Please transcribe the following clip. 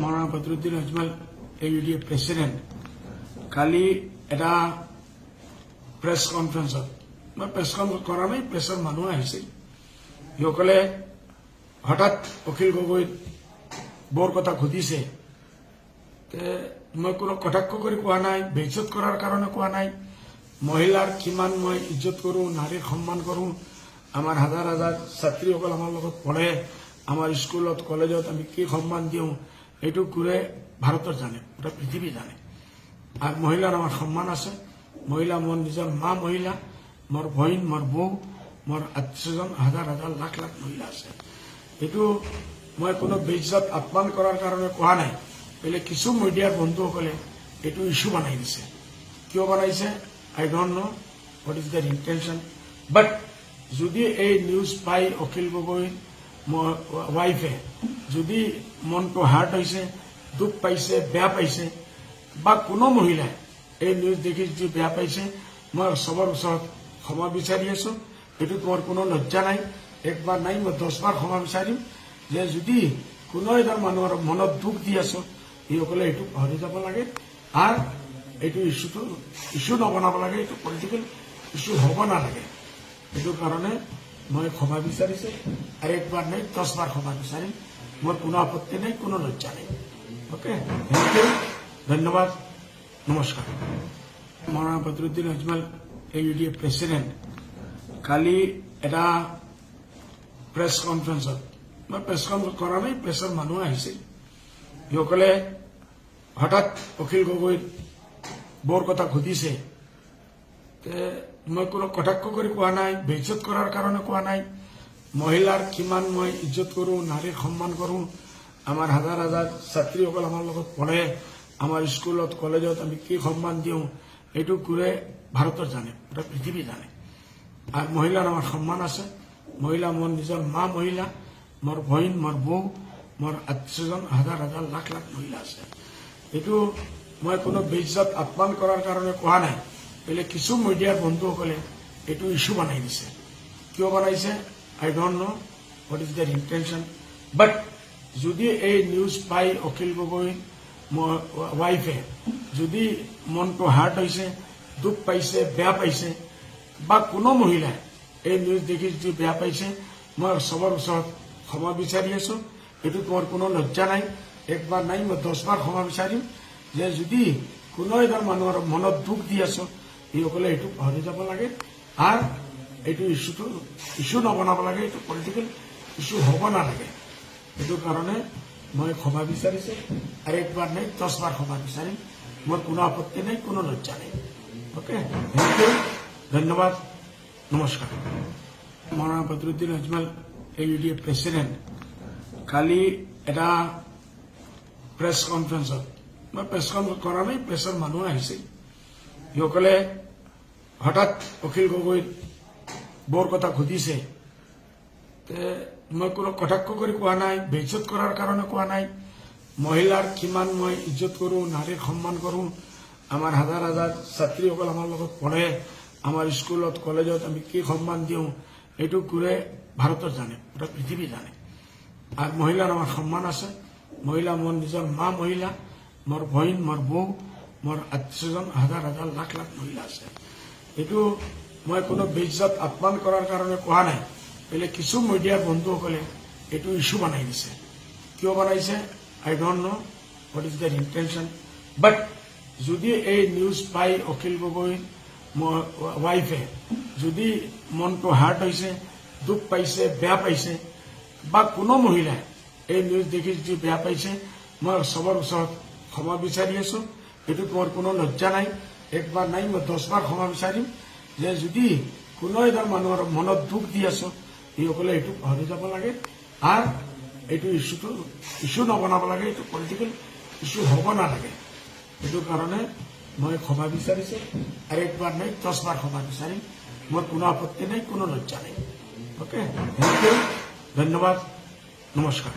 Maulana Badruddin Ajmal AUDF president কালি এটা press কনফাৰেন্সত মই press conference কৰা নাই, প্ৰেছৰ মানুহ আহিছিল। সিসকলে হঠাৎ অখিল গগৈ বৰ কথা সুধিছে। মই কোনো কটাক্ষ কৰি কোৱা নাই, বেইজ্জত কৰাৰ কাৰণে কোৱা নাই। মহিলাৰ কিমান মই ইজ্জত কৰোঁ, নাৰীৰ সন্মান কৰোঁ। আমাৰ হাজাৰ হাজাৰ ছাত্ৰীসকল আমাৰ লগত পঢ়ে, আমাৰ স্কুলত কলেজত আমি কি সন্মান দিওঁ এইটো গোটেই ভাৰতৰ জানে, গোটেই পৃথিৱী জানে। আর মহিলার আমার সম্মান আছে। মহিলা মোর নিজের মা মহিলা, মোর বহিন, মোর বউ, মোর আত্মীয়জন হাজার হাজার লাখ লাখ মহিলা আছে। এইটো মই কোনো বেইজ্জত আপমান করার কারণে কোৱা নাই। বেলেগ কিছু মিডিয়ার বন্ধুসকলে এইটো ইস্যু বানাই দিছে। কিয় বানাইছে I don't know what is their intention. But যদি এই নিউজ পাই অখিল গগৈৰ ওয়াইফে যদি মনটো হার্ট হয়েছে, দুখ পাইছে, বেয়া পাইছে, বা কোনো মহিলাই এই নিউজ দেখি যদি বেয়া পাইছে, মই সবৰ ওচৰত ক্ষমা বিচাৰি আছো। এইটো তোমাৰ কোনো লজ্জা নাই, একবাৰ নাই, মই 10 বাৰ ক্ষমা বিচাৰিম। যে যদি কোনো এজন মানুহৰ মনত দুখ দি আছো, এইসকলে এইটো পাহৰি যাব লাগে। আৰু এইটো ইস্যু নবনাব লাগে, এইটো পলিটিকেল ইস্যু হ'ব নালাগে। এইটো কাৰণে মই ক্ষমা বিচাৰিছো। আৰু একবাৰ নাই, 10 বাৰ ক্ষমা বিচাৰিম। মোৰ কোনো আপত্তি নাই, কোনো লজ্জা নাই। ওকে, থেংক ইউ, ধন্যবাদ, নমস্কার। মৌলানা বদরুদ্দিন আজমল AUDF প্রেসিডেন্ট কালি এটা প্ৰেছ কনফাৰেন্সত মই প্ৰেছ কনফাৰেন্স কৰা নাই, প্ৰেছৰ মানুহ আহিছিল। সিসকলে হঠাৎ অখিল গগৈ বৰ কথা সুধিছে। মই কোনো কটাক্ষ কৰি কোৱা নাই, বেইজ্জত কৰাৰ কাৰণে কোৱা নাই। মহিলাৰ কিমান মই ইজ্জত কৰোঁ, নাৰীৰ সন্মান কৰোঁ। আমাৰ হাজাৰ হাজাৰ ছাত্ৰীসকল আমাৰ লগত পঢ়ে, আমাৰ স্কুলত কলেজত আমি কি সন্মান দিওঁ এইটো গোটেই ভাৰতৰ জানে, গোটেই পৃথিৱী জানে। আর মহিলার আমার সম্মান আছে। মহিলা মোর নিজের মা মহিলা, মোর বহিন, মোর বউ, মোর আত্মীয়জন হাজার হাজার লাখ লাখ মহিলা আছে। এইটো মই কোনো বেইজ্জত আপমান করার কারণে কোৱা নাই। বেলেগ কিছু মিডিয়ার বন্ধুসকলে এইটো ইস্যু বানাই দিছে। কিয় বানাইছে I don't know what is their intention. But যদি এই নিউজ পাই অখিল গগৈ ওয়াইফে যদি মনটো হার্ট হয়েছে, দুখ পাইছে, বেয়া পাইছে, বা কোনো মহিলাই এই নিউজ দেখি যদি বেয়া পাইছে, মই সবৰ ওচৰত ক্ষমা বিচাৰি আছো। এইটো তোমাৰ কোনো লজ্জা নাই, একবাৰ নাই, মই 10 বাৰ ক্ষমা বিচাৰিম। যে যদি কোনো এজন মানুহৰ মনত দুখ দি আছো, এইসকলে এইটো পাহৰি যাব লাগে। আৰু এইটো ইস্যু নবনাব লাগে, এইটো পলিটিকেল ইস্যু হ'ব নালাগে। এইটো কাৰণে মই ক্ষমা বিচাৰিছো। আৰু একবাৰ নাই, 10 বাৰ ক্ষমা বিচাৰিম। মোৰ কোনো আপত্তি নাই, কোনো লজ্জা নাই। ওকে, থেংক ইউ, ধন্যবাদ, নমস্কার। মৌলানা বদরুদ্দিন আজমল AUDF প্রেসিডেন্ট কালি এটা প্ৰেছ কনফাৰেন্সত মই প্ৰেছ কনফাৰেন্স কৰা নাই, প্ৰেছৰ মানুহ আহিছিল। সিসকলে হঠাৎ অখিল গগৈ বৰ কথা সুধিছে। মই কোনো কটাক্ষ কৰি কোৱা নাই, বেইজ্জত কৰাৰ কাৰণে কোৱা নাই। মহিলাৰ কিমান মই ইজ্জত কৰোঁ, নাৰীৰ সন্মান কৰোঁ। আমাৰ হাজাৰ হাজাৰ ছাত্ৰীসকল আমাৰ লগত পঢ়ে, আমাৰ স্কুলত কলেজত আমি কি সন্মান দিওঁ এইটো গোটেই ভাৰতৰ জানে, গোটেই পৃথিৱী জানে। আর মহিলার আমার সম্মান আছে। মহিলা মোর নিজের মা মহিলা, মোর বহিন, মোর বউ, মোর আত্মীয়জন হাজার হাজার লাখ লাখ মহিলা আছে। এইটো মই কোনো বেইজ্জত আপমান করার কারণে কোৱা নাই। বেলেগ কিছু মিডিয়ার বন্ধুসকলে এইটো ইস্যু বানাই দিছে। কিয় বানাইছে I don't know what is their intention. But যদি এই নিউজ পাই অখিল গগৈ ওয়াইফে যদি মনটো হার্ট হয়েছে, দুখ পাইছে, বেয়া পাইছে, বা কোনো মহিলাই এই নিউজ দেখি যদি বেয়া পাইছে, মই সবৰ ওচৰত ক্ষমা বিচাৰি আছো। এইটো তোমাৰ কোনো লজ্জা নাই, একবাৰ নাই, মই 10 বাৰ ক্ষমা বিচাৰিম। যে যদি কোনো এজন মানুহৰ মনত দুখ দি আছো, এইসকলে এইটো পাহৰি যাব লাগে। আৰু এইটো ইস্যু নবনাব লাগে, এইটো পলিটিকেল ইস্যু হ'ব নালাগে। এইটো কাৰণে মই ক্ষমা বিচাৰিছো। আৰু একবাৰ নাই, 10 বাৰ ক্ষমা বিচাৰিম। মোৰ কোনো আপত্তি নাই, কোনো লজ্জা নাই। ওকে, থেংক ইউ, ধন্যবাদ, নমস্কার।